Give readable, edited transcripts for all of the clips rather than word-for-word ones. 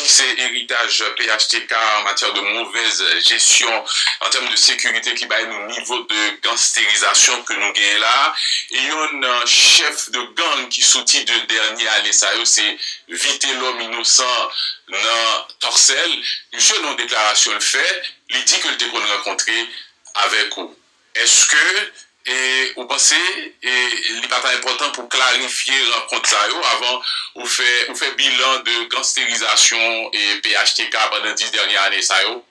c'est héritage PHTK en matière de mauvaise gestion en termes de sécurité qui va nous niveau de gangstérisation que nous gagnons là. Et il y a un chef de gang qui sorti de dernier année, ça c'est Vite l'homme innocent dans Torcel. Monsieur, dans déclaration le fait, il dit que le qu'on rencontré avec vous. Est-ce que et vous pensez et il pas important pour clarifier rencontre ça avant vous fait bilan de gangstérisation et PHTK pendant 10 dernières années ça yo?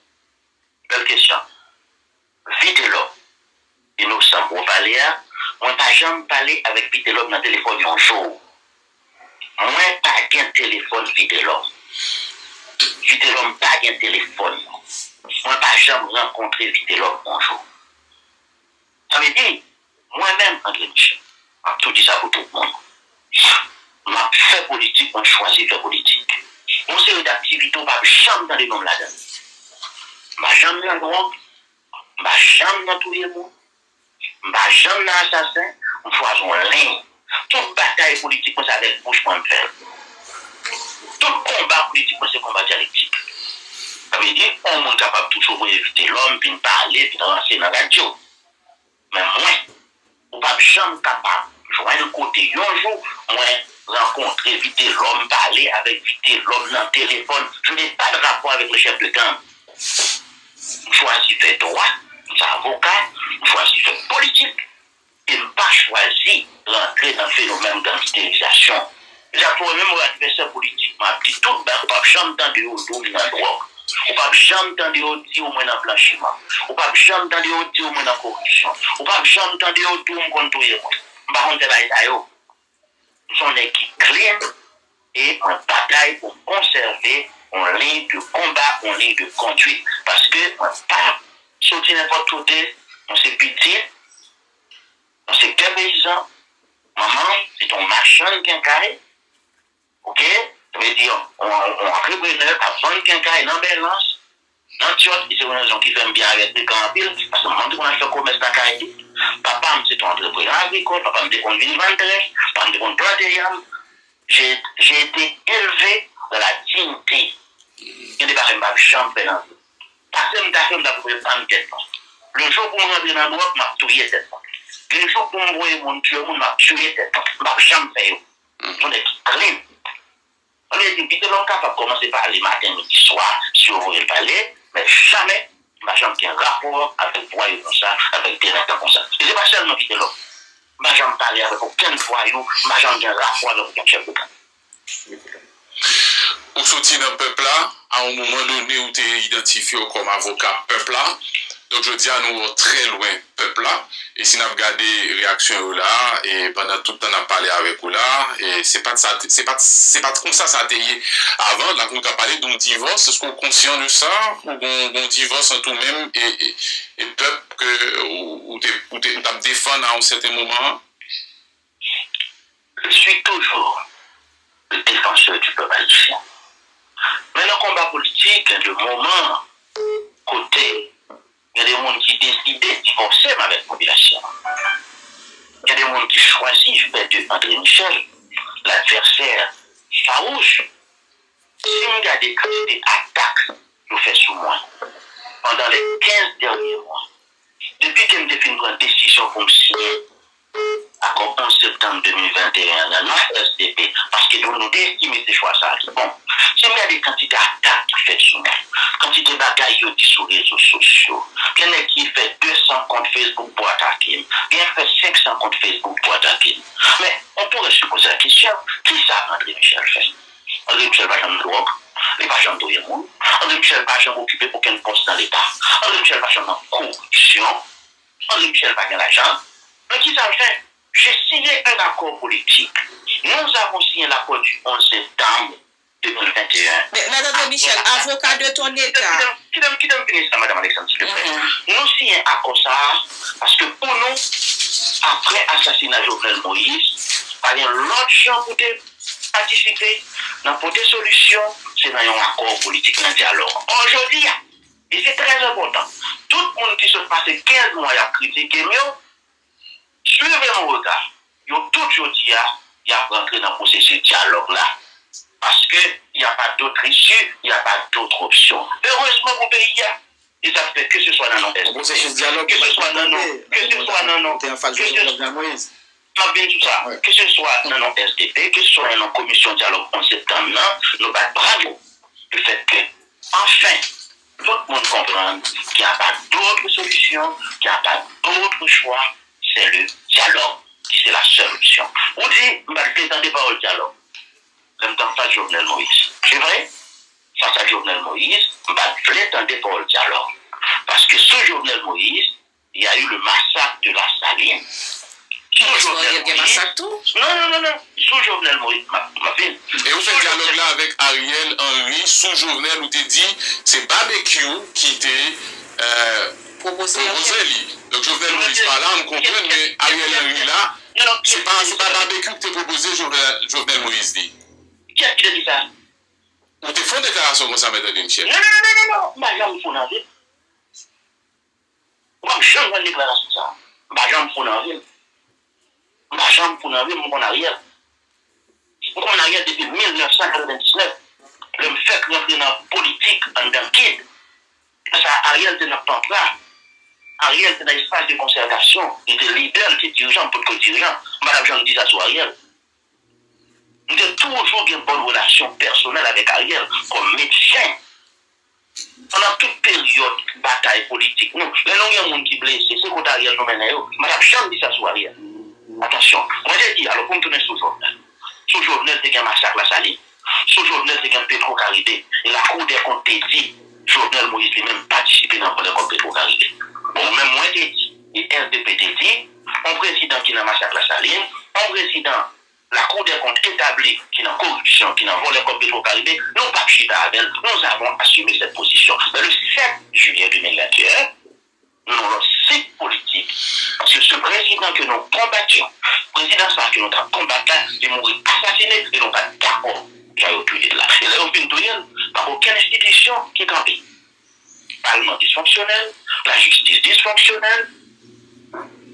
Belle question. Vite l'homme innocent pour parler, on n'a jamais parlé avec Vite l'homme dans le téléphone un jour. Moi pas de téléphone Vite l'homme. Vite l'homme pas de téléphone. Moi pas jamais rencontré Vite l'homme un jour. Ça veut dire, moi-même, André Michel, je tout dit ça pour tout le monde. Je fais politique, on choisit faire politique. Mon série d'activités, on va jamais dans les noms là-dedans. Je ne vais jamais dans le drogue, je ne vais jamais dans tout le monde, je ne vais jamais dans l'assassin, on choisit en ligne. Toute bataille politique, c'est avec bouche pour me faire. Tout combat politique, c'est combat dialectique. Ça veut dire, on est capable toujours éviter l'homme, puis parler, puis lancer dans la radio. Mais moi, on ne pas jamais capable de joindre le côté. Un jour, moi, rencontrer, Vite l'homme, parler avec Vite l'homme dans le téléphone. Je n'ai pas de rapport avec le chef de gang. Je choisis faire droit, je suis avocat, je choisis faire politique. Et je n'ai pas choisi d'entrer dans le phénomène d'antistérisation. J'ai pour même mon adversaire politique m'a dit tout, ben, pas jamais dans de haut dans la drogue. Ou pas jamais dans de haut dit au moins dans blanchiment. Ou pas jamais dans de haut dit au moins dans corruption. Ou pas jamais dans de haut dit au moins dans tout le monde. Par contre, nous sommes une équipe clean et en bataille pour conserver une ligne de combat, une ligne de conduite. Parce que on pas sortir n'importe où, on s'est petit, on s'est que paysan. Maman, c'est ton marchand qui est carré. Ok? Ça veut dire, on entrepreneur à vendre quelqu'un dans balance. Dans le c'est une raison qui fait bien avec les grands villes. Parce que moi, on a fait commerce dans Haïti. Papa, c'est un entrepreneur agricole. Papa, me dit qu'on vit vendre. Papa, me dit qu'on planter. J'ai été élevé dans la dignité. Je n'ai pas fait ma chambre dans la vie. Parce que je n'ai pas fait ma tête. Le jour où je rentre dans le droit, je m'ai tué tête. Le jour où je vois mon tueur, je m'ai tué tête. Je n'ai jamais fait. On est clean. On est dit, Vite l'homme capable de commencer par les matins, midi, soir, si vous voulez parler, mais jamais, ma jambe qui a un rapport avec voyou comme ça, avec des règles comme ça. Et c'est pas seulement Vite l'homme. Ma jambe parler avec aucun voyou, ma jambe qui a un rapport avec aucun chef de camp. Ou sorti dans le peuple là, à un moment donné où tu es identifié comme avocat peuple là, donc je dis à nous très loin peuple là, et si nous avons regardé les réactions là, et pendant tout le temps on a parlé avec vous là, et c'est pas comme ça a été avant, là on a parlé d'un divorce, est-ce qu'on est conscient de ça, ou d'un divorce en tout même, et peuple que ou tu as défendu à un certain moment? Je suis toujours le défenseur du peuple haïtien. Mais dans le combat politique, de moment, côté, il y a des gens qui décident de divorcer avec la population. Il y a des gens qui choisissent de André Michel, l'adversaire farouche. Si on regarde des quantités d'attaques nous fait sous moi, pendant les 15 derniers mois, depuis que je fait une grande décision pour me signer, à 11 septembre 2021 dans notre SDP, parce que nous nous estimons ces choix ça. Bon, c'est bien des quantités d'attaques qui fait sur moi, quantité de bagailles qui sur les réseaux sociaux, bien qui fait 200 comptes Facebook pour attaquer, bien fait 500 comptes Facebook pour attaquer. Mais on pourrait se poser la question, qui ça André Michel fait? André Michel va jamais drogue, il va jamais douiller le monde, André Michel va jamais occuper aucun poste dans l'État, André Michel va jamais en corruption, André Michel va gagner l'argent. Mais qui ça fait? J'ai signé un accord politique. Nous avons signé l'accord du 11 septembre 2021. Mais Madame Michel, avocat de ton État. Qui donne finir ça, Madame Alexandre, s'il vous plaît? Nous signons un accord ça parce que pour nous, après l'assassinat de Jovenel Moïse, il y a l'autre champ pour participer pour des solutions, c'est dans un accord politique, dans un dialogue. Aujourd'hui, et c'est très important, tout le monde qui se passe 15 mois à critiquer, suivez mon regard. Yo tout jodi il y a rentré dans le processus de dialogue là. Parce que il n'y a pas d'autre issue, il n'y a pas d'autre option. Heureusement pour le pays, et ça fait que ce soit dans nos processus de dialogue, que ce soit dans nos, que ce soit dans nos, que ce soit dans nos SDP, que ce soit dans nos commissions de dialogue en septembre, nous battons bravo du fait que, enfin, tout le monde comprend qu'il n'y a pas d'autre solution, qu'il n'y a pas d'autre choix, c'est le dialogue qui c'est la seule option. On dit, je ne prétendais pas au dialogue. Je ne tente pas Jovenel Moïse. C'est vrai? Face à Jovenel Moïse, je ne prétendais pas au dialogue. Parce que sous Jovenel Moïse, il y a eu le massacre de la Saline. Sous Jovenel Moïse. Non. Sous Jovenel Moïse, ma fille. Et vous faites dialogue là avec Ariel Henry, sous Jovenel, où tu dit, c'est barbecue qui t'est proposé. Donc Jovenel Moïse par là, on comprend, mais Ariel Henry là, c'est pas barbecue que t'es proposé, Jovenel Moïse dit. Qui a dit ça? Ou t'es fait une déclaration comme ça, M. Michel? Non. Bah, j'en me fous dans la ville. Moi, je ne déclaration ça. Bah, j'en me fous dans la ville. Bah, j'en me fous dans la ville, mon arrière. Mon arrière depuis 1999. Le fait que rentrer dans la politique en tant qu'aide. Ça, Ariel était dans le là. Ariel était dans l'espace de concertation. Il était leader, il était dirigeant, pour le dirigeant. Madame Jean dit ça sur Ariel. Nous avons toujours une bonne relation personnelle avec Ariel comme médecin. Pendant toute période de bataille politique, nous, les gens qui sont blessés, c'est contre Ariel nous menons. Madame Jean dit ça sur Ariel. Attention, moi j'ai dit, alors pour me tourner sous Jovenel. Sous Jovenel, c'est qu'un massacre la Saline. Sous Jovenel, c'est qu'un Petro-Caribé. Et la Cour des comptes dit, Jovenel Moïse lui-même participé dans le compte Petro-Caribé. Bon, même moi j'ai dit, et RDP dit, un président qui n'a massacre la Saline, un président la Cour des comptes établie qui n'a corruption, qui n'a volé comme Petro-Caribé, nous pas chita avec elle, nous avons assumé cette position. Mais le 7 juillet 2021, nous avons un site politique. Parce que ce président que nous combattions, président ça que nous avons combattu, il est mort assassiné et nous pas d'accord. J'ai oublié de là. Et là, on vient de par aucune institution qui est campée. Parlement dysfonctionnel, la justice dysfonctionnelle.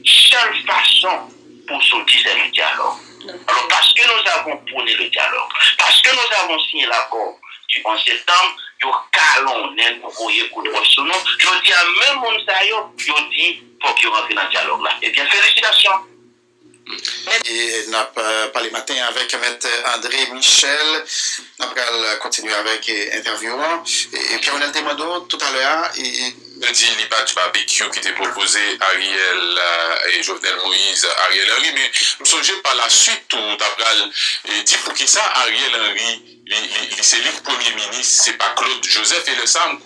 Seule façon pour sortir, c'est le dialogue. Alors, parce que nous avons prôné le dialogue, parce que nous avons signé l'accord du 11 septembre, nous calons pour voyer coup de poing sur nous. Je dis à même Monsayo, je dis, faut qu'il rentre dans le dialogue là. Eh bien, félicitations. Et n'a pas les matins avec M. André Michel. Nous allons continuer avec l'interview. Et puis on a demandé tout à l'heure. Il dit il n'y a pas du barbecue qui était proposé Ariel et Jovenel Moïse, Ariel Henry, mais nous songeons par la suite tout d'abord dit pour qui ça Ariel Henry c'est lui le premier ministre, c'est pas Claude Joseph et le Sam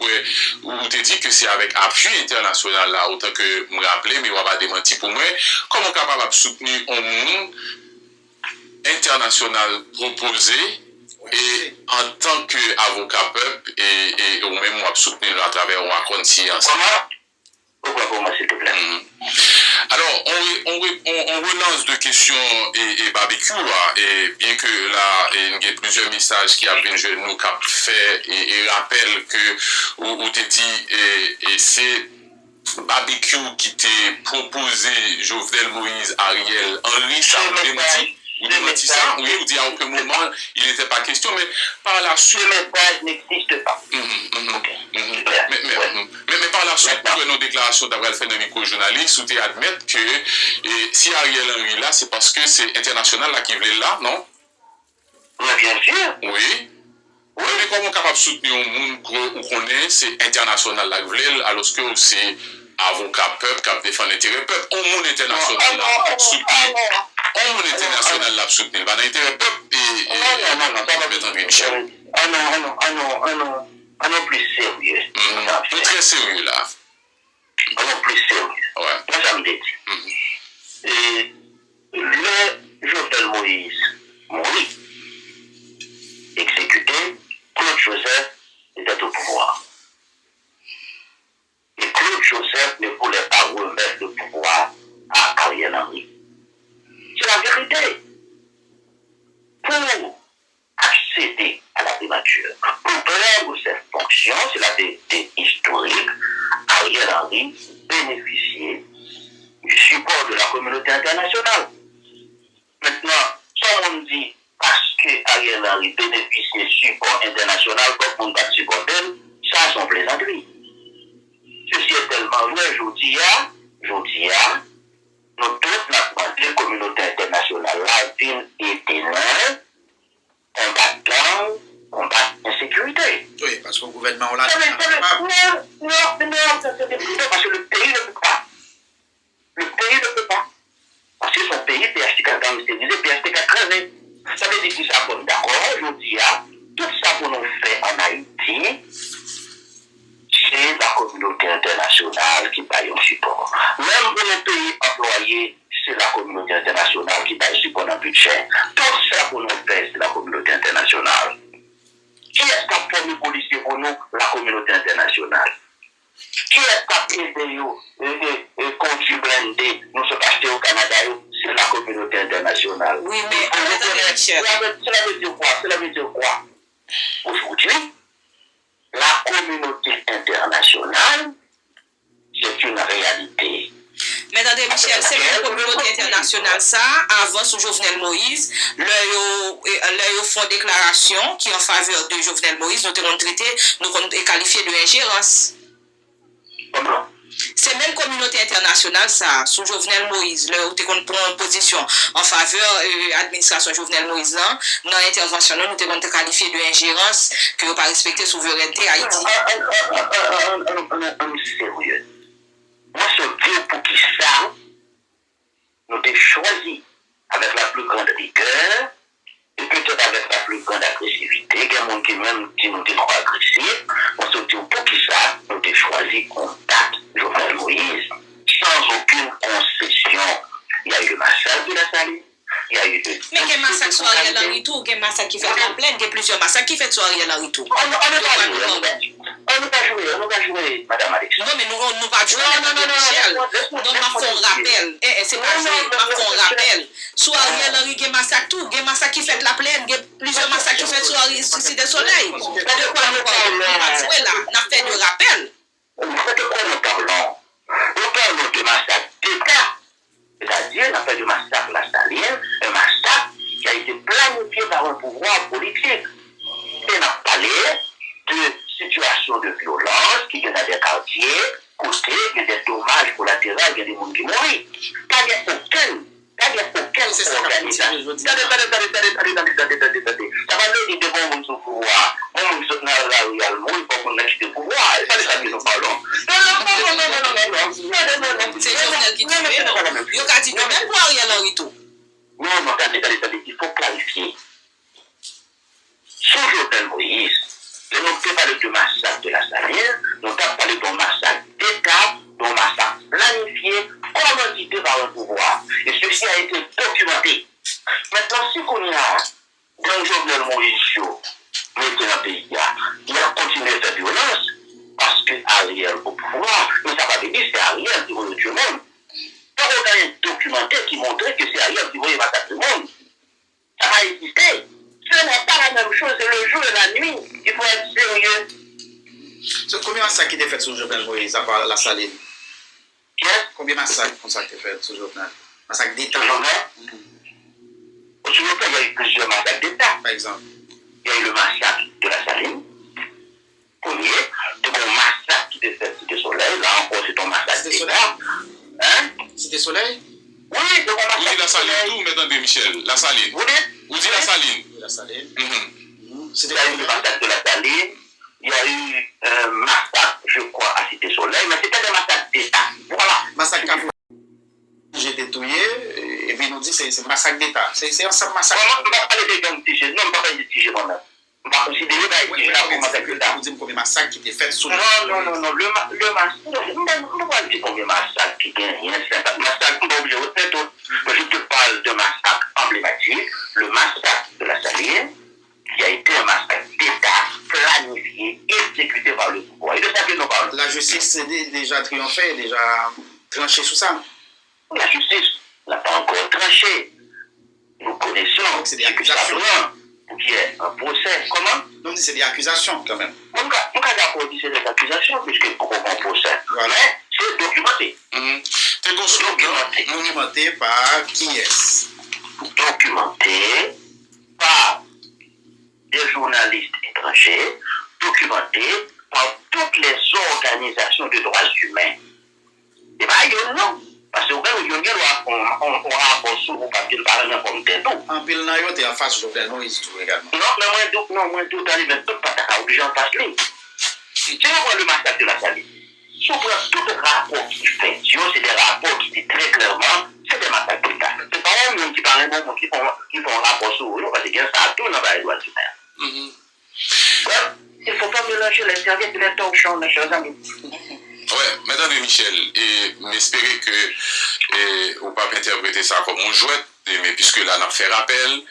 où tu dit que c'est avec appui international là, autant que me rappeler, mais on va pas démentir pour moi, comment capable de soutenir un monde international proposé et en tant qu'avocat peuple et ou même moi soutenir à travers un conscience. Pourquoi moi s'il te plaît? Alors on relance deux questions et barbecue là, et bien que là il y a plusieurs messages qui avaient je nous cap fait et rappelle que où te dit et c'est barbecue qui t'est proposé Jovenel Moïse Ariel Henry ça vous démentit? Vous démentez ça? Oui, vous dites à aucun moment, il n'était pas question, mais par la suite. Le message n'existe pas. Mais par la suite, pour nos déclarations d'avoir fait un micro-journaliste, vous admettre que si Ariel Henry là, c'est parce que c'est international là qui voulait là, non? Mais bien sûr. Oui. Oui, mais comment on est capable de soutenir un monde qu'on est, c'est international là qui voulait, alors que c'est avocat peuple qui a défendu l'intérêt peuple, un monde international là, soutenir. On monde international l'a soutenu, va l'intérêt peuple et Michel. Non, plus sérieux. Très sérieux là. Plus sérieux. Ouais. Moi, ça me dit. Et le Jovenel Moïse mourit, exécuté, Claude Joseph était au pouvoir. Et Claude Joseph ne voulait pas remettre le pouvoir à Ariel Henry. C'est la vérité. Pour accéder à la primature, pour prendre cette fonction, c'est la vérité historique, Ariel Henry bénéficiait du support de la communauté internationale. Maintenant, si on dit parce que Ariel Henry bénéficiait du support international, une plaisanterie. Ceci est tellement vrai, je dis, nous tous, la communauté internationale, la ville est combattre l'insécurité. Oui, parce que le gouvernement, on l'a Non, parce que le pays ne peut pas. Le pays ne peut pas. Parce que son pays, PHTK a gangsterisé, PHTK a crevé. Ça veut dire que ça, bon, d'accord, je dis, tout ça pour nous faire en Haïti, c'est la communauté internationale qui paye un support. Même pour les pays employés, c'est la communauté internationale qui paye support dans le budget. Tout ça pour nous faire, c'est la communauté internationale. Qui est-ce qui a formé policier pour nous? La communauté internationale. Qui est-ce qui a aidé nous conduire blindé, nous sommes achetés au Canada? C'est la communauté internationale. Oui, mais attendez, Michel. Cela veut dire quoi? Aujourd'hui, la communauté internationale, c'est une réalité. Mais attendez, Michel, c'est une communauté internationale, ça, avant sous Jovenel Moïse, leur font déclaration qui en faveur de Jovenel Moïse, nous avons traité, nous avons qualifié de ingérence. Comment? C'est même communauté internationale, ça, sous Jovenel Moïse, leur prend position en faveur de l'administration Jovenel Moïse, là, dans l'intervention, nous avons qualifié de ingérence que nous pas respecter la souveraineté Haïti. Sérieux. Moi, je dis pour qui ça, nous avons choisi avec la plus grande rigueur et peut-être avec la plus grande agressivité. Il y a des gens qui même qui nous disent trop agressifs. On se dit pour qui ça, nous avons choisi contact Jovenel Moïse sans aucune concession. Il y a eu le massacre de la Saline. Il y a eu le... Mais il y a un massacre sur Ariel Henry tout, il y a un massacre qui fait la plaine, il y a plusieurs massacres qui fait sur Ariel Henry tout. On ne va pas jouer, Madame Alex. Non, mais nous ne pas jouer, Michel. Non, ma font rappel. C'est pas jouer, ma font rappel. Sur Ariel Henry, il y a un massacre tout, il y a un massacre qui fait la plaine, il y a plusieurs massacres qui fait sur Cité Soleil. De quoi nous parlons? On va jouer là, on a fait de rappel. De quoi nous parlons? Nous parlons de massacre d'État. C'est-à-dire, on a fait du massacre la Saline, un massacre qui a été planifié par un pouvoir politique. Et on a parlé de situations de violence qui viennent dans des quartiers, côté, il y a des dommages collatéraux, il y a des gens qui mourent. Il n'y a aucune organisation. Ça va nous dire de bons gens au pouvoir. On nous soutenir la rue à le monde pour qu'on ait le pouvoir. C'est pas de ça que nous parlons. Non. C'est Jovenel qui tue, non? Il y a dit même pour Ariel Henry tout. Non, attendez, il faut clarifier. Sous Jovenel Moïse, nous avons parlé du massacre de la Saline, nous avons parlé d'un massacre d'État, d'un massacre planifié, commandité par un pouvoir. Et ceci a été documenté. Maintenant, si on a dans Jovenel Moïse, maintenant dans le pays, il a continué cette violence, parce que Ariel au pouvoir, mais ça va dire c'est Ariel qui veut le tuer même. Donc on a un documentaire qui montrait que c'est Ariel qui veut massacrer le monde. Ça va exister. Ce n'est pas la même chose, c'est le jour et la nuit. Il faut être sérieux. C'est combien de massacres qui étaient faits sur Jovenel Moïse à part la Saline? Combien de massacres qui ont été faits sur Jovenel? Massacre d'État? Au Jovenel, il y a eu plusieurs massacres d'État. Par exemple? Il y a eu le massacre de la Saline. Premier, de mon massacre qui était fait Cité Soleil. Là encore, c'est ton massacre d'État. Hein? Cité Soleil? Oui, de mon massacre. Vous dites la Saline tout, mesdames et Michel, la Saline. Vous dites la Saline. La Saline. Il y a eu le massacre de la Saline. Il y a eu un massacre, je crois, à Cité Soleil, mais c'était des massacres d'État. Voilà. Massacre j'ai détruit, et puis nous dit que c'est massacre d'État. C'est un massacre. On ne va pas parler de gang tigé. Non, on ne va pas parler de tigé moi-même. On va considérer que massacre d'État. Vous dites combien de massacres qui étaient faits sur Non. Le massacre, on ne va pas dire combien de massacres qui gagnent rien. C'est un massacre, on va obligé de retenir tout. Mais je te parle de massacre emblématique, le massacre de la Saline, qui a été un massacre d'État planifié, exécuté par le pouvoir. Et de ça que nous parlons. La justice est déjà triomphée, déjà tranchée sous ça. La justice n'a pas encore tranché. Nous connaissons c'est des accusations. Pour qu'il y ait un procès. Comment? Donc c'est des accusations quand même. On ne peut pas d'accord dire c'est des accusations, puisque pour un procès. Voilà. Mais c'est documenté. C'est documenté par qui est-ce? Documenté par des journalistes étrangers, documenté par toutes organisations de droits humains. Et bien, non. Parce que vous avez un rapport sur le papier de parlement comme tel. En pile, il y a en face de Jovenel Moïse tout également. Non, moi, tout à l'heure, mais tout pas obligé en face. Si on voit le massacre de la Saline, si on prend tout le rapport qui fait, c'est des rapports qui disent très clairement, c'est des massacres d'État. C'est pas un monde qui parle un bon qui font un rapport sur eux, parce que ça tout dans les droits humains. Il ne faut pas mélanger les services et les torchons, mes chers amis. Ouais, mesdames et Michel, et m'espérer que on pas interpréter ça comme un jouet, mais puisque là, on a fait rappel,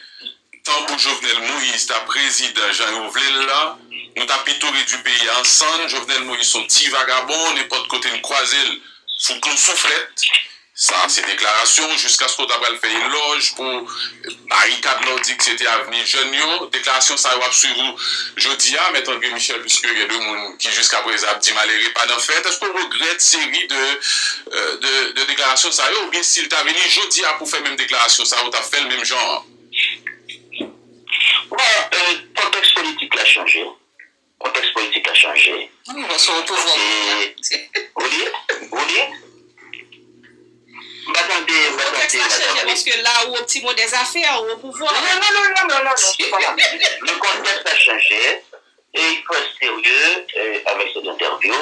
tant pour Jovenel Moïse, ta président Jean-Yves là, nous t'as pitoré du pays ensemble, Jovenel Moïse son petit vagabond, n'importe côté une croiselle, faut qu'on soufflette. Ça, c'est déclaration, jusqu'à ce qu'on ait fait une loge pour barricade nordique, c'était avenir jeune. Déclaration, ça va sur vous. Je dis à M. Michel, puisque il y a deux personnes qui jusqu'à présent dit malheureux pas d'en fait. Est-ce qu'on regrette série de déclarations, ça ou bien s'il t'a venu, je dis à pour faire même déclaration, ça ou t'as fait le même genre? Le contexte politique a changé. On va se retrouver. Vous dites? Parce que là où au petit mot des affaires, au pouvoir. Non, c'est pas là. Le contexte a changé et il faut être sérieux avec cette interview.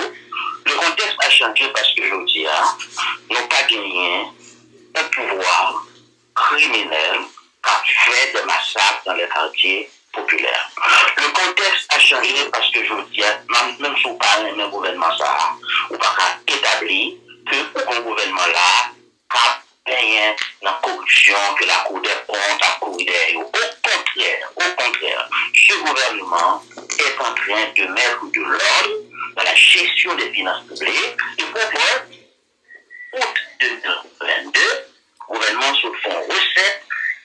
Le contexte a changé parce que je dis, n'ont pas gagné un pouvoir criminel qui a fait des massacres dans les quartiers populaires. Le contexte a changé parce que je dis, même si vous parlez d'un gouvernement, ça, ou pas établi que le gouvernement là, a gagné la corruption, que la Cour des comptes a couru derrière. Au contraire, ce gouvernement est en train de mettre de l'ordre dans la gestion des finances publiques et pour août 2022, le gouvernement se font recettes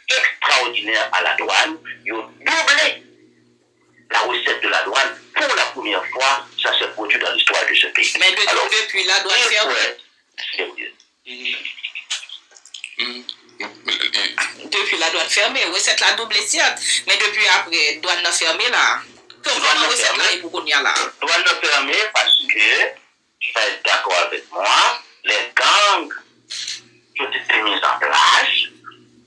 extraordinaires à la douane. Ils ont doublé la recette de la douane pour la première fois. Ça s'est produit dans l'histoire de ce pays. Mais depuis la douane fermée. Depuis la douane fermée, recette la double certes. Mais depuis après, douane n'a fermé là. Comment recette là et beaucoup là? Douane n'a fermé parce que, tu vas être d'accord avec moi, les gangs qui ont été mis en place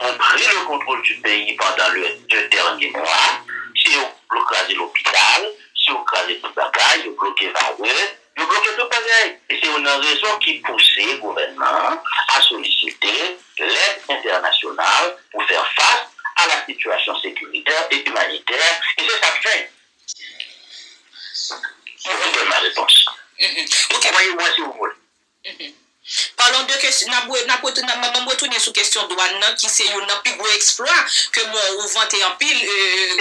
ont pris le contrôle du pays pendant les 2 derniers mois. Si on bloqué l'hôpital, si on crasé tout le bagage, on bloqué Vareux, on bloqué tout le bagage. Et c'est une raison qui poussait le gouvernement à solliciter l'aide internationale pour faire face à la situation sécuritaire et humanitaire. Et c'est ça que fait. C'est ma réponse. Ok. Voyez-moi si vous voulez. Parlons de question, nous retourner sur question douane qui c'est un plus gros exploit que moi ou vanter en pile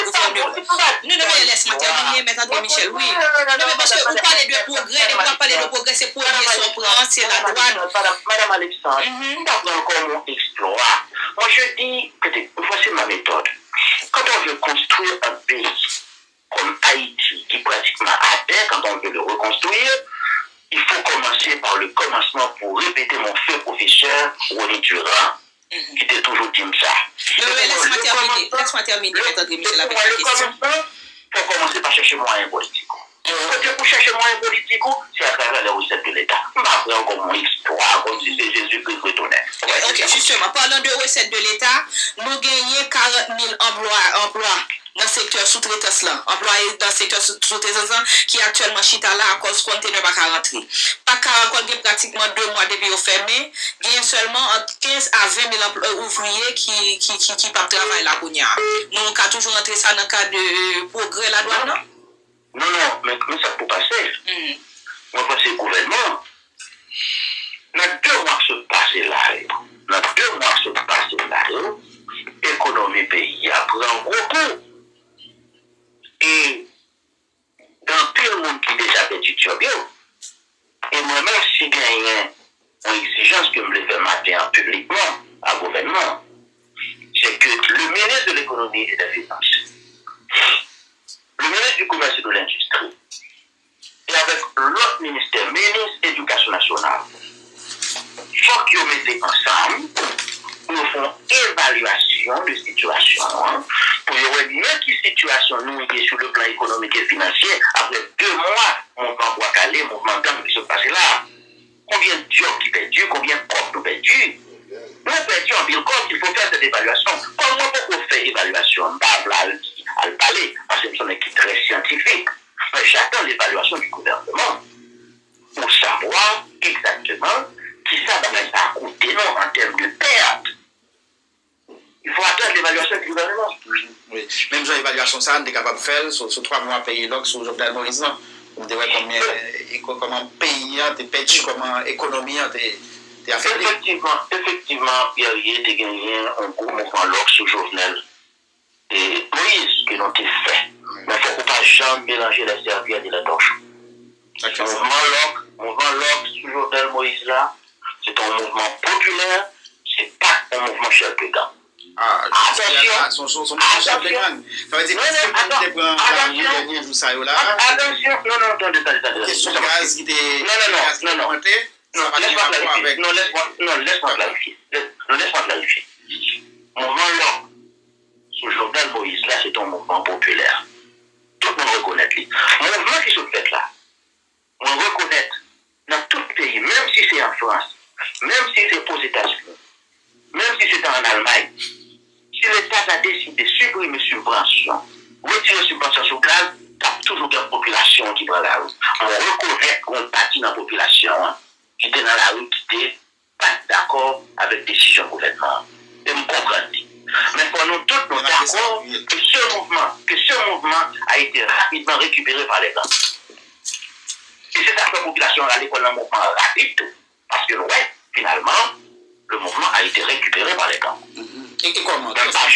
gouvernement. Non, laisse-moi terminer maintenant Michel. Oui. Non, mais parce que vous parlez de progrès, et vous parlez de progrès, c'est pour son prend, c'est la douane. Madame Alexandre, pas encore mon exploit. Moi je dis, voici ma méthode. Quand on veut construire un pays comme Haïti, qui est pratiquement à terre, quand on veut le reconstruire, il faut commencer par le commencement pour répéter mon fait professeur René Durand, qui était toujours dit ça. Laisse-moi terminer, Maître Michel, avec la question. Il faut commencer par chercher moyen politique. Pour chercher moyen politique, c'est à travers les recettes de l'État. Après, encore mon exploit, comme si c'est Jésus-Christ retournait. Ok, justement, parlant de recettes de l'État, nous gagnons 40 000 emplois dans le secteur sous-traitance là, employés dans le secteur sous-traitance qui est actuellement chita là à cause conteneur pas rentrer. Pas qu'à pratiquement 2 mois depuis au fermé, il y a seulement entre 15 à 20 000 ouvriers qui peuvent travailler là pour nous. Nous avons toujours rentré ça dans le cadre de progrès la douane, non? Non, mais ça peut passer. Moi, c'est le gouvernement. Dans 2 mois se passer là, l'économie pays a pris un gros coup. Et dans tout le monde qui déjà fait du job, et moi-même, si il y a une exigence que je me fais matin publiquement à gouvernement, c'est que le ministre de l'économie et des finances, le ministre du commerce et de l'industrie, et avec l'autre ministère, ministre de l'éducation nationale, il faut qu'ils mettent ensemble, nous font évaluation de situation, pour voir bien qui situation nous est sur le plan économique et financier, après 2 mois, mon plan doit caler passé, mouvement gang qui se passait là. Combien de jobs qui perdus, combien de corps nous perdus. Nous perdus en ville corps, il faut faire cette évaluation. Comment on fait évaluation? À le parler, parce que nous sommes une équipe très scientifique. Mais j'attends l'évaluation du gouvernement pour savoir exactement qui ça a coûté non en termes de perte. Il faut attendre l'évaluation du gouvernement. Oui. Même sur l'évaluation, ça, on est capable de faire sur 3 mois payés là, sur Jovenel Moïse. On dirait comment pays a perdu, comment économie a affectée. Effectivement, il y a gagné un gros mouvement loc sur Jovenel et Moïse qui l'ont fait. Mais il ne faut pas jamais mélanger la serviette et la torche. Mouvement loc sur Jovenel Moïse là, c'est un mouvement populaire, c'est pas un mouvement chef de gang. Attention. Ça veut dire attention, non, attendez. Question gaz qui était. Non, laisse-moi clarifier. Mouvement là, sous Jovenel Moïse, là, c'est un mouvement populaire. Tout le monde reconnaît lui. Mouvement qui se fait là, on reconnaît dans tout le pays, même si c'est en France, même si c'est aux États-Unis, même si c'est en Allemagne, si l'État a décidé de supprimer subventions, retirer subventions sur gaz, il y a toujours une population qui prend la route. On reconnaît qu'on partit dans la population qui était dans la route, qui n'était pas d'accord avec la décision du gouvernement. Et nous comprenons. Mais pour nous tous, nous sommes d'accord que ce mouvement a été rapidement récupéré par les gens. Et c'est ça que la population a l'école un mouvement rapide, parce que finalement, le mouvement a été récupéré par les gens. Et comment? Ça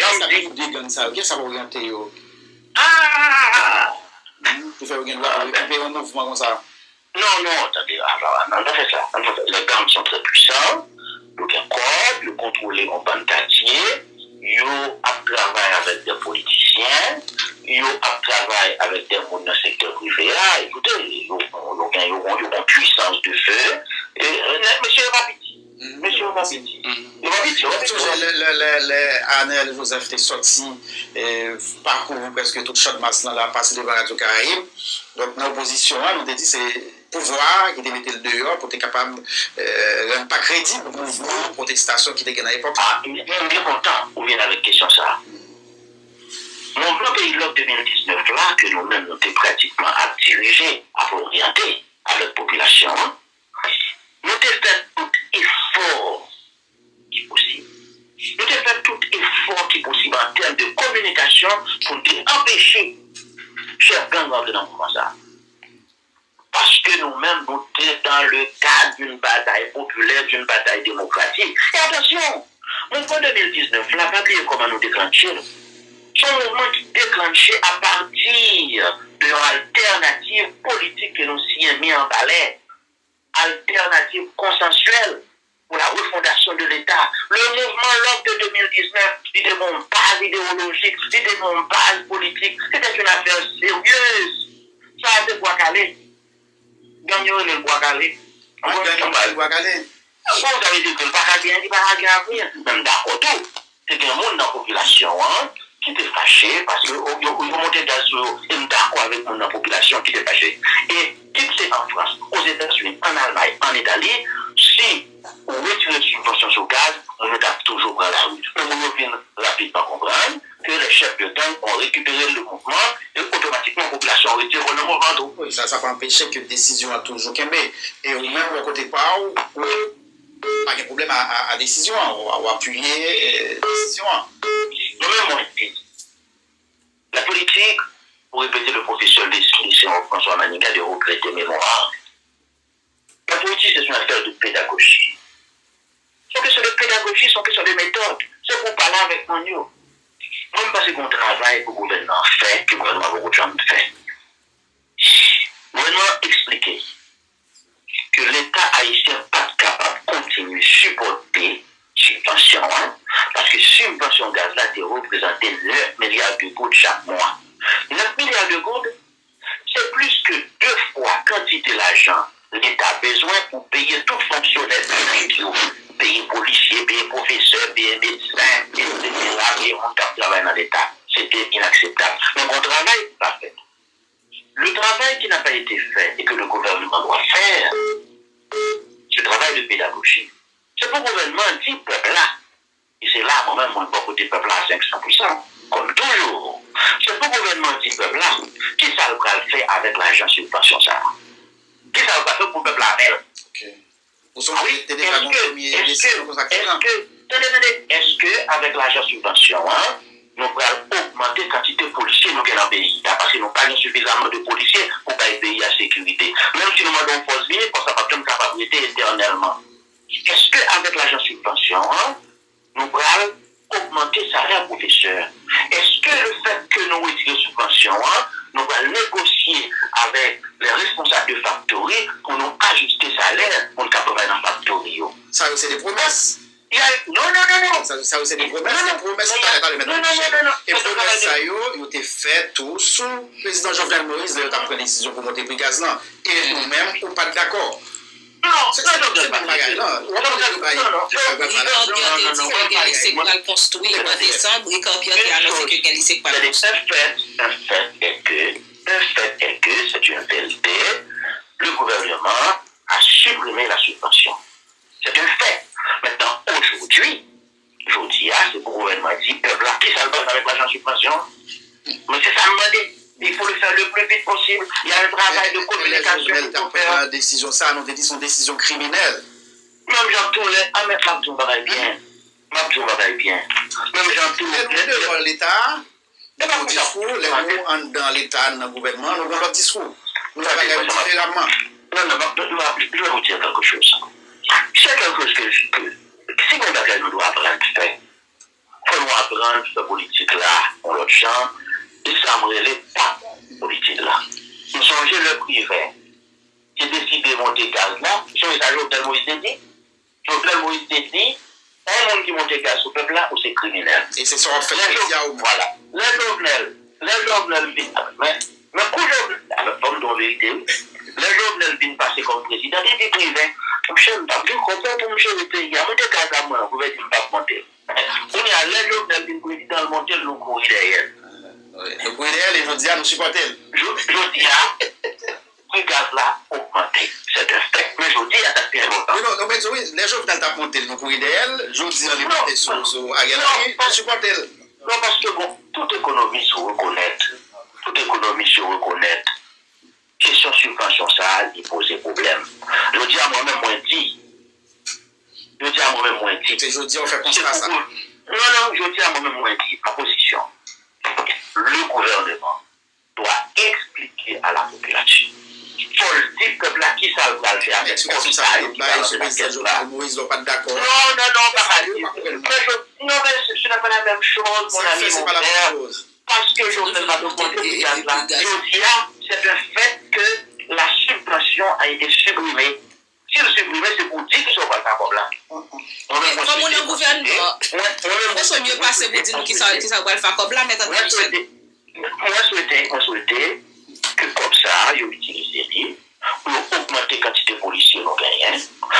va orienter. Tu fais un mouvement comme ça? Non, attendez, on fait ça. Les gangs sont très puissants, donc le contrôler en bandatier, ils travaillent avec des politiciens, ils travaillent avec des gens dans le secteur privé. Écoutez, ils ont une puissance de feu. Monsieur Rapidi. Anel Joseph est sorti, parcouru presque toute chaque masse dans la passé devant Radio Caraïbe. Donc, dans l'opposition, on a dit c'est pouvoir qui était mis le dehors pour être capable de pas crédit pour le mouvement, protestation qui était gagné à l'époque. Je suis bien content qu'on vienne avec question ça. Mon plan Pays Bloc 2019 là, que nous-mêmes nous sommes pratiquement à diriger, à orienter à la population, nous avons fait tout effort qui est possible. Nous avons fait tout effort qui est possible en termes de communication pour empêcher chef gang d'entrer dans le mouvement ça. Parce que nous-mêmes, nous sommes dans le cadre d'une bataille populaire, d'une bataille démocratique. Et attention, mouvement 2019, la pas oublié comment nous déclencher. C'est un mouvement qui déclenché à partir de l'alternative politique que nous avons mis en balai. Alternative consensuelle pour la refondation de l'État. Le mouvement LOC de 2019, c'était mon base idéologique, c'était mon base politique, c'était une affaire sérieuse. Ça a été Bois-Calais. Gagnons le Bois-Calais. Vous avez dit que le Paradien dit Paradien, même d'accord tout. C'est un monde dans la population qui était fâché parce que vous montez dans une d'accord avec mon la population qui était fâché. Et qui c'est en France, aux États-Unis, en Allemagne, en Italie, si on retire les subventions sur le gaz, on est toujours dans la route. Mais on vient rapidement comprendre que les chefs de gang ont récupéré le mouvement et automatiquement la population retire le mouvement. Oui, ça peut empêcher que la décision a toujours qu'aimé. Et au même côté pas, pas de problème à décision, ou appuyer la décision. Nous-mêmes, on dit, la politique, pour répéter le professeur de François Maninga de regretter mémoire, la politique, c'est une affaire de pédagogie. C'est une question de pédagogie, c'est une question de méthode. C'est pour parler avec mon yo. Moi, je pense qu'on travaille pour le gouvernement fait, que le gouvernement va fait. Le gouvernement expliqué que l'État haïtien n'est pas capable de continuer à supporter subvention, parce que subvention gaz là, c'est représenté 9 milliards de gouttes chaque mois. 9 milliards de gouttes, c'est plus que 2 fois quantité d'argent l'État a besoin pour payer tout fonctionnaire public, payer policiers, payer professeurs, payer médecins, etc. Et on travaille dans l'État. C'était inacceptable. Donc on travaille pas fait. Le travail qui n'a pas été fait et que le gouvernement doit pour le gouvernement dit peuple là. Et c'est là, moi-même, mon bon côté peuple là à 500%, comme toujours. C'est pour le gouvernement dit peuple là. Qui ça va faire avec l'argent subvention ça? Qui ça va faire pour le peuple là? Est-ce que avec l'argent subvention, nous allons augmenter la quantité de policiers nous avons dans le pays? Parce que nous n'avons pas suffisamment de policiers pour que pays à sécurité. Même si nous avons une force vive, pour ça pas de capacité éternellement. Est-ce qu'avec l'argent subvention, nous allons augmenter le salaire professeur? Est-ce que le fait que nous retirons subvention, nous allons négocier avec les responsables de factory pour nous ajuster le salaire pour nous travailler dans la factory? Ça, c'est des promesses. Non. Ça, c'est des promesses. Les promesses, Et promesses, ça, ils ont été faites tous sous le président Jovenel Moïse, il a pris une décision pour monter le prix gaz là. Et nous-mêmes, on n'est pas d'accord. Ricard Pierre dit que va le construire en décembre. Ricard Pierre qui a annoncé que le lycée va le construire. Un fait est que c'est une vérité. Le gouvernement a supprimé la subvention. C'est un fait. Maintenant, aujourd'hui, c'est pour le gouvernement dit, peuple là, qui ça le passe avec l'argent subvention? Mais c'est ça, il faut le faire le plus vite possible. Il y a un travail de communication. La décision, ça, nous dit son décision criminelle. Même Jean Toulet, Mabdou va bien. Même Jean Toulet. Devant l'État, dans le discours, les mots dans l'État, dans le gouvernement, nous avons notre discours. Nous avons différemment. Non, je vais vous dire quelque chose. C'est quelque chose que si on a nous doit apprendre à faire, il faut nous apprendre cette politique-là, on l'autre champ, et ça me relève pas, politique là. Nous songez le privé. J'ai décidé de monter gaz là, sur les agents de Moïse dit, Jovenel Moïse dit, un monde qui monte gaz au peuple là, ou c'est criminel. Et c'est ça, on fait voilà. Les Jovenel, mais qu'aujourd'hui, à la forme de vérité, les Jovenel viennent passer comme président, et des privés. Je ne sais pas, je comprends pour monsieur le pays. Il y a monté gaz à moi, vous pouvez dire pas monter. On est à l'aise, le président le monter, le courir derrière. Le courir derrière, les gens nous supporter. Je dis, le gaz là, augmenté. C'est un fait. Mais je dis, à ta pierre longtemps. Non, mais oui, les gens qui ont monté le courir derrière, je dis, on est monté sur Ariel, nous supporter. Non, parce que bon, toute économie se reconnaît. Question subvention, ça, il pose des problèmes. Je dis à moi-même, moins dit. Je dis, on fait constat ça. Non, je dis à moi-même, moins dit, ma position. Le gouvernement doit expliquer à la population. Faut le dire peuple là qui ça va le faire avec l'explication ça, Moïse n'est pas d'accord. Non, mais ce n'est pas la même chose, mon ami, mon frère. Parce que je ne vais pas demander là. Je dis là, c'est un fait que la subvention a été supprimée. Si le supprimé, c'est pour dire que ça va pas faire comme là. Comme on est au gouvernement, on peut mieux passer pour dire qui ça va le faire comme là, mais moi, souhaitais que comme ça, ils utilisent pour augmenter la quantité de policiers non gagnants, pour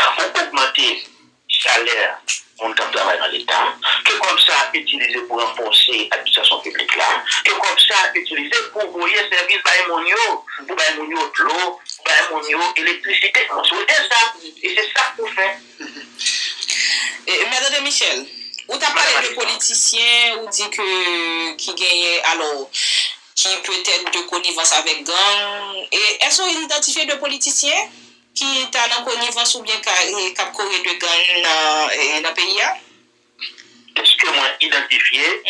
augmenter le salaire on travaille dans l'État, que comme ça, utiliser pour renforcer l'administration publique là, que comme ça, utiliser pour voyer service par mon l'eau, pour l'électricité. On souhaite ça, et c'est ça qu'on fait. Madame Michel, vous t'as parlé de politiciens, ou dit que qui gagnent, alors, qui peut-être de connivence avec gang, et est-ce qu'on identifie de politiciens qui est en connivence ou bien qui a coré de gang dans le pays? Est-ce que moi identifié?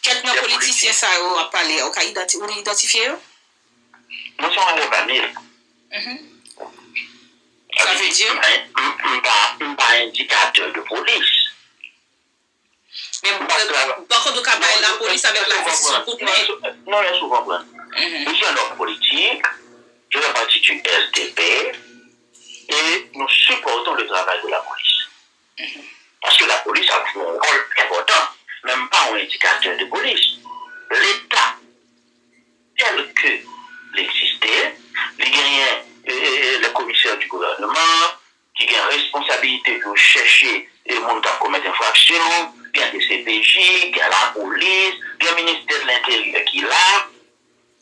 Quelques politiciens ça a parlé, on a identifié? Nous sommes en famille. Ça veut dire? Pas indicateur de police. Mais par contre, la police avec la justice en couple. Non, je comprends. Nous sommes un homme politique. Je fais partie du SDP et nous supportons le travail de la police. Parce que la police a un rôle important, même pas un indicateur de police. L'État, tel que l'existait, les gagnants, les commissaires du gouvernement, qui ont responsabilité de chercher les gens qui commettent infraction, il y a des CPJ, il y a la police, il y a le ministère de l'Intérieur qui est là.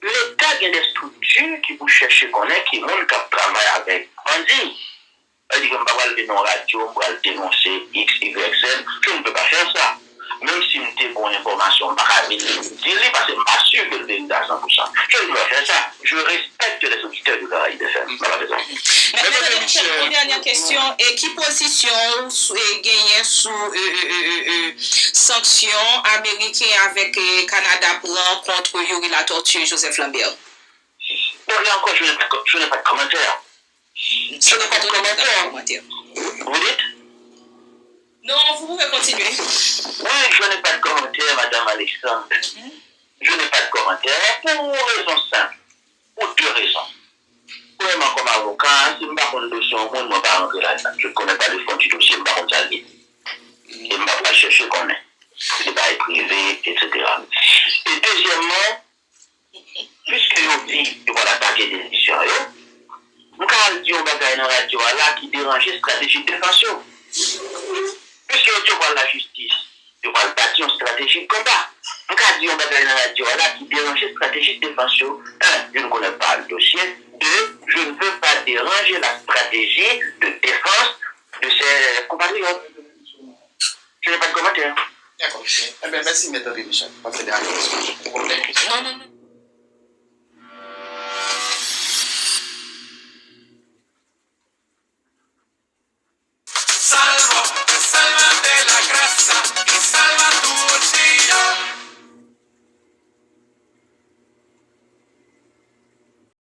L'État a des structures qui vous chercher connaître qui monde qui travaille avec bandits. Elle dit que je ne peux pas aller dans la radio pour aller dénoncer X, Y, Z. Je ne peux pas faire ça. Même si je n'ai pas d'information, je ne peux pas dire parce que je ne suis pas sûr que le vérité à 100%. Je ne peux pas faire ça. Je respecte les auditeurs de Caraïbes FM. Mais une dernière question. Et qui position gagne sous sanctions américaines avec Canada prend contre Yuri la tortue Joseph Lambert? Bon, là encore, je n'ai pas de commentaire. Je n'ai pas de commentaire. Vous dites? Non, vous pouvez continuer. Oui, je n'ai pas de commentaire, Madame Alexandre. Je n'ai pas de commentaire pour une raison simple. Pour deux raisons. Premièrement, comme avocat, si je ne connais pas le dossier, je ne vais pas rentrer là-dedans. Je ne connais pas le fond du dossier, je ne vais pas rentrer là-dedans. Et je ne vais pas chercher qu'on est. C'est pas privé, etc. Et deuxièmement, puisque on dit qu'ils vont attaquer des émissions, nous avons dit qu'on va gagner dans la radio là qui dérange la stratégie de défense. Puisque tu vois la justice, tu vois le bâtir une stratégie de combat. Nous avons dit qu'on va gagner dans la radio là qui dérange la stratégie de défense. Un, je ne connais pas le dossier. Deux, je ne veux pas déranger la stratégie de défense de ces compatriotes. Je n'ai pas de commentaire. D'accord. Eh bien, merci, Maître Michel. Non.